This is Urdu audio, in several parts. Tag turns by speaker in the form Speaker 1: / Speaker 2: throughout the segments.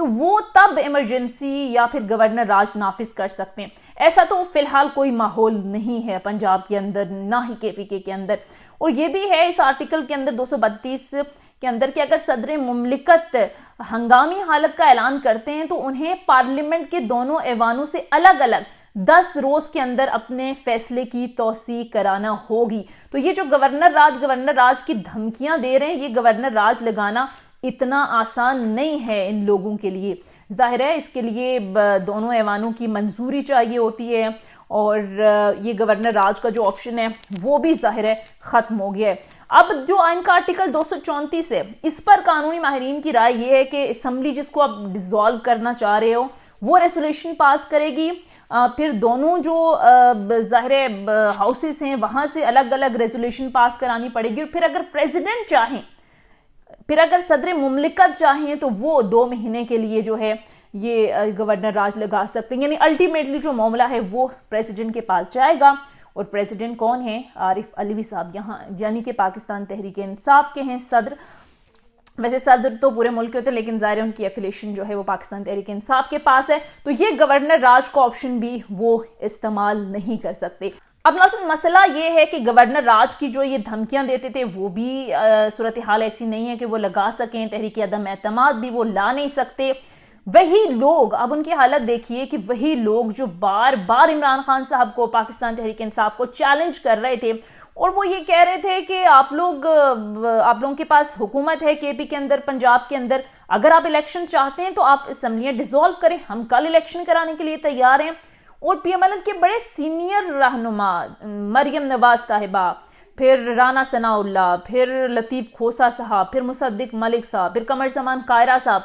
Speaker 1: تو وہ تب ایمرجنسی یا پھر گورنر راج نافذ کر سکتے ہیں. ایسا تو فی الحال کوئی ماحول نہیں ہے پنجاب کے اندر، نہ ہی KPK کے اندر. اور یہ بھی ہے اس آرٹیکل کے اندر 232 کے اندر کہ اگر صدر مملکت ہنگامی حالت کا اعلان کرتے ہیں تو انہیں پارلیمنٹ کے دونوں ایوانوں سے الگ الگ 10 روز کے اندر اپنے فیصلے کی توثیق کرانا ہوگی. تو یہ جو گورنر راج کی دھمکیاں دے رہے ہیں، یہ گورنر راج لگانا اتنا آسان نہیں ہے ان لوگوں کے لیے. ظاہر ہے اس کے لیے دونوں ایوانوں کی منظوری چاہیے ہوتی ہے، اور یہ گورنر راج کا جو آپشن ہے وہ بھی ظاہر ہے ختم ہو گیا ہے. اب جو آئین کا آرٹیکل 234 ہے، اس پر قانونی ماہرین کی رائے یہ ہے کہ اسمبلی جس کو آپ ڈیزالو کرنا چاہ رہے ہو وہ ریزولوشن پاس کرے گی. پھر دونوں جو ظاہر ہاؤسز ہیں وہاں سے الگ الگ ریزولوشن پاس کرانی پڑے گی. اور پھر اگر پریزیڈنٹ چاہیں، پھر اگر صدر مملکت چاہیں تو وہ 2 مہینے کے لیے جو ہے یہ گورنر راج لگا سکتے ہیں. یعنی الٹیمیٹلی جو معاملہ ہے وہ پریزیڈنٹ کے پاس جائے گا. اور پریزیڈنٹ کون ہے؟ عارف علوی صاحب، یہاں یعنی کہ پاکستان تحریک انصاف کے ہیں صدر. ویسے صدر تو پورے ملک کے ہوتے ہیں، لیکن ظاہر ان کی ایفیلیشن جو ہے وہ پاکستان تحریک انصاف کے پاس ہے. تو یہ گورنر راج کا آپشن بھی وہ استعمال نہیں کر سکتے. اب ناظرین مسئلہ یہ ہے کہ گورنر راج کی جو یہ دھمکیاں دیتے تھے وہ بھی صورتحال ایسی نہیں ہے کہ وہ لگا سکیں. تحریک عدم اعتماد بھی وہ لا نہیں سکتے. وہی لوگ، اب ان کی حالت دیکھیے کہ وہی لوگ جو بار بار عمران خان صاحب کو، پاکستان تحریک انصاف کو چیلنج کر رہے تھے اور وہ یہ کہہ رہے تھے کہ آپ لوگوں کے پاس حکومت ہے KP کے اندر، پنجاب کے اندر، اگر آپ الیکشن چاہتے ہیں تو آپ اسمبلیاں ڈیزالو کریں، ہم کل الیکشن کرانے کے لیے تیار ہیں. اور PMLN کے بڑے سینئر رہنما مریم نواز صاحبہ، پھر رانا ثناء اللہ، پھر لطیف کھوسا صاحب، پھر مصدق ملک صاحب، پھر قمر زمان قائرہ صاحب،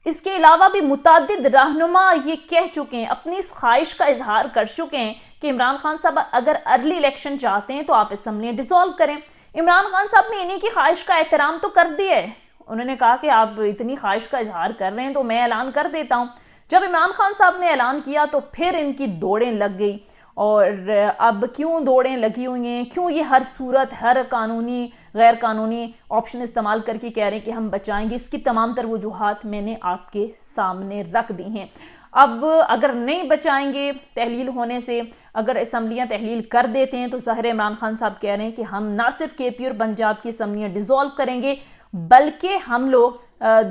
Speaker 1: اس کے علاوہ بھی متعدد رہنما یہ کہہ چکے ہیں، اپنی اس خواہش کا اظہار کر چکے ہیں کہ عمران خان صاحب اگر ارلی الیکشن چاہتے ہیں تو آپ اسمبلیاں ڈیزالو کریں. عمران خان صاحب نے انہی کی خواہش کا احترام تو کر دیا ہے. انہوں نے کہا کہ آپ اتنی خواہش کا اظہار کر رہے ہیں تو میں اعلان کر دیتا ہوں. جب عمران خان صاحب نے اعلان کیا تو پھر ان کی دوڑیں لگ گئی. اور اب کیوں دوڑیں لگی ہوئی ہیں، کیوں یہ ہر صورت، ہر قانونی غیر قانونی آپشن استعمال کر کے کہہ رہے ہیں کہ ہم بچائیں گے، اس کی تمام تر وجوہات میں نے آپ کے سامنے رکھ دی ہیں. اب اگر نہیں بچائیں گے تحلیل ہونے سے، اگر اسمبلیاں تحلیل کر دیتے ہیں تو ظاہر عمران خان صاحب کہہ رہے ہیں کہ ہم نہ صرف KP اور پنجاب کی اسمبلیاں ڈیزالو کریں گے بلکہ ہم لوگ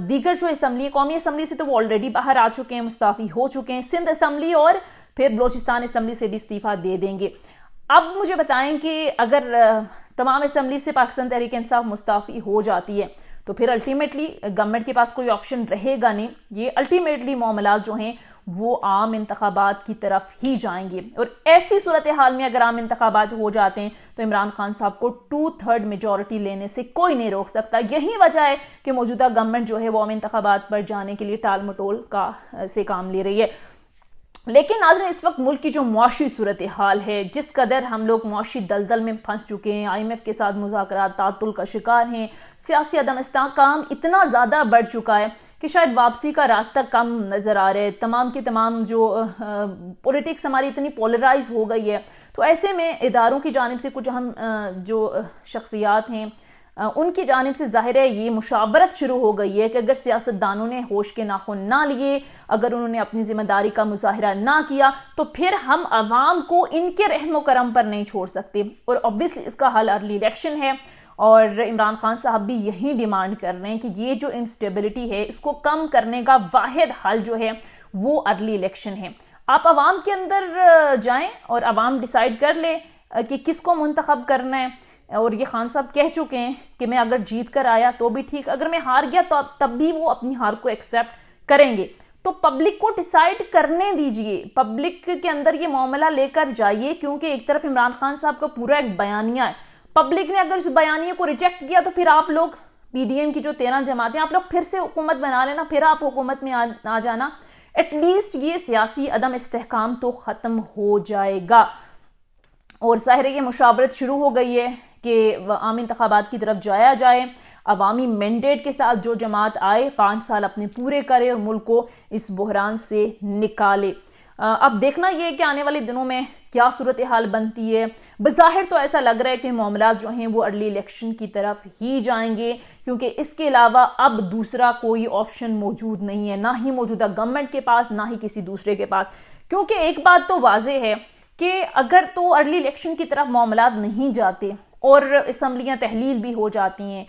Speaker 1: دیگر جو اسمبلی، قومی اسمبلی سے تو وہ آلریڈی باہر آ چکے ہیں، مستعفی ہو چکے ہیں، سندھ اسمبلی اور پھر بلوچستان اسمبلی سے بھی استعفیٰ دے دیں گے. اب مجھے بتائیں کہ اگر تمام اسمبلی سے پاکستان تحریک انصاف مستعفی ہو جاتی ہے تو پھر الٹیمیٹلی گورنمنٹ کے پاس کوئی آپشن رہے گا نہیں. یہ الٹیمیٹلی معاملات جو ہیں وہ عام انتخابات کی طرف ہی جائیں گے. اور ایسی صورتحال میں اگر عام انتخابات ہو جاتے ہیں تو عمران خان صاحب کو 2/3 میجورٹی لینے سے کوئی نہیں روک سکتا. یہی وجہ ہے کہ موجودہ گورنمنٹ جو ہے وہ عام انتخابات پر جانے کے لیے ٹال مٹول سے کام لے رہی ہے. لیکن ناظرین اس وقت ملک کی جو معاشی صورتحال ہے، جس قدر ہم لوگ معاشی دلدل میں پھنس چکے ہیں، IMF کے ساتھ مذاکرات تعطل کا شکار ہیں، سیاسی عدم استحکام اتنا زیادہ بڑھ چکا ہے کہ شاید واپسی کا راستہ کم نظر آ رہے ہیں. تمام کے تمام جو پولیٹکس ہماری اتنی پولرائز ہو گئی ہے، تو ایسے میں اداروں کی جانب سے کچھ اہم جو شخصیات ہیں ان کی جانب سے ظاہر ہے یہ مشاورت شروع ہو گئی ہے کہ اگر سیاستدانوں نے ہوش کے ناخن نہ لیے، اگر انہوں نے اپنی ذمہ داری کا مظاہرہ نہ کیا تو پھر ہم عوام کو ان کے رحم و کرم پر نہیں چھوڑ سکتے. اور obviously اس کا حل ارلی الیکشن ہے، اور عمران خان صاحب بھی یہی ڈیمانڈ کر رہے ہیں کہ یہ جو انسٹیبلٹی ہے اس کو کم کرنے کا واحد حل جو ہے وہ ارلی الیکشن ہے. آپ عوام کے اندر جائیں اور عوام ڈیسائیڈ کر لے کہ کس کو منتخب کرنا ہے. اور یہ خان صاحب کہہ چکے ہیں کہ میں اگر جیت کر آیا تو بھی ٹھیک، اگر میں ہار گیا تو تب بھی وہ اپنی ہار کو ایکسیپٹ کریں گے. تو پبلک کو ڈیسائیڈ کرنے دیجئے، پبلک کے اندر یہ معاملہ لے کر جائیے، کیونکہ ایک طرف عمران خان صاحب کا پورا ایک بیانیہ ہے. پبلک نے اگر اس بیانیے کو ریجیکٹ کیا تو پھر آپ لوگ PDM کی جو 13 جماعتیں، آپ لوگ پھر سے حکومت بنا لینا، پھر آپ حکومت میں آ جانا. ایٹ لیسٹ یہ سیاسی عدم استحکام تو ختم ہو جائے گا. اور ظاہر ہے یہ مشاورت شروع ہو گئی ہے کہ عام انتخابات کی طرف جایا جائے، عوامی مینڈیٹ کے ساتھ جو جماعت آئے 5 سال اپنے پورے کرے اور ملک کو اس بحران سے نکالے. اب دیکھنا یہ ہے کہ آنے والے دنوں میں کیا صورتحال بنتی ہے. بظاہر تو ایسا لگ رہا ہے کہ معاملات جو ہیں وہ ارلی الیکشن کی طرف ہی جائیں گے، کیونکہ اس کے علاوہ اب دوسرا کوئی آپشن موجود نہیں ہے، نہ ہی موجودہ گورنمنٹ کے پاس، نہ ہی کسی دوسرے کے پاس. کیونکہ ایک بات تو واضح ہے کہ اگر تو ارلی الیکشن کی طرف معاملات نہیں جاتے اور اسمبلیاں تحلیل بھی ہو جاتی ہیں،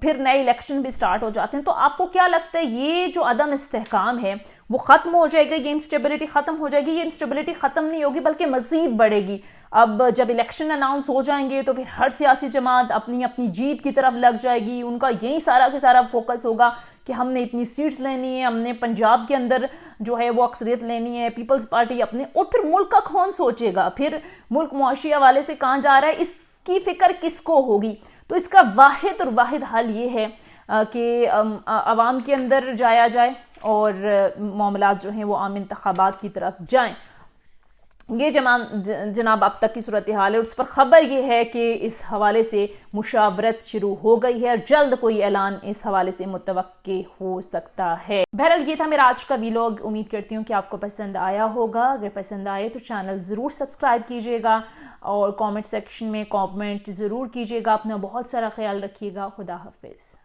Speaker 1: پھر نئے الیکشن بھی سٹارٹ ہو جاتے ہیں، تو آپ کو کیا لگتا ہے یہ جو عدم استحکام ہے وہ ختم ہو جائے گا؟ یہ انسٹیبلٹی ختم ہو جائے گی؟ یہ انسٹیبلٹی ختم نہیں ہوگی بلکہ مزید بڑھے گی. اب جب الیکشن اناؤنس ہو جائیں گے تو پھر ہر سیاسی جماعت اپنی اپنی جیت کی طرف لگ جائے گی. ان کا یہی سارا کا سارا فوکس ہوگا کہ ہم نے اتنی سیٹس لینی ہے، ہم نے پنجاب کے اندر جو ہے وہ اکثریت لینی ہے، پیپلز پارٹی اپنے، اور پھر ملک کا کون سوچے گا؟ پھر ملک معاشی حوالے سے کہاں جا رہا ہے، اس کی فکر کس کو ہوگی؟ تو اس کا واحد اور واحد حل یہ ہے کہ عوام کے اندر جایا جائے اور معاملات جو ہیں وہ عام انتخابات کی طرف جائیں. یہ جناب اب تک کی صورتحال ہے. اس پر خبر یہ ہے کہ اس حوالے سے مشاورت شروع ہو گئی ہے اور جلد کوئی اعلان اس حوالے سے متوقع ہو سکتا ہے. بہرحال یہ تھا میرا آج کا ویلاگ. امید کرتی ہوں کہ آپ کو پسند آیا ہوگا. اگر پسند آئے تو چینل ضرور سبسکرائب کیجیے گا اور کامنٹ سیکشن میں کامنٹ ضرور کیجیے گا. اپنا بہت سارا خیال رکھیے گا. خدا حافظ.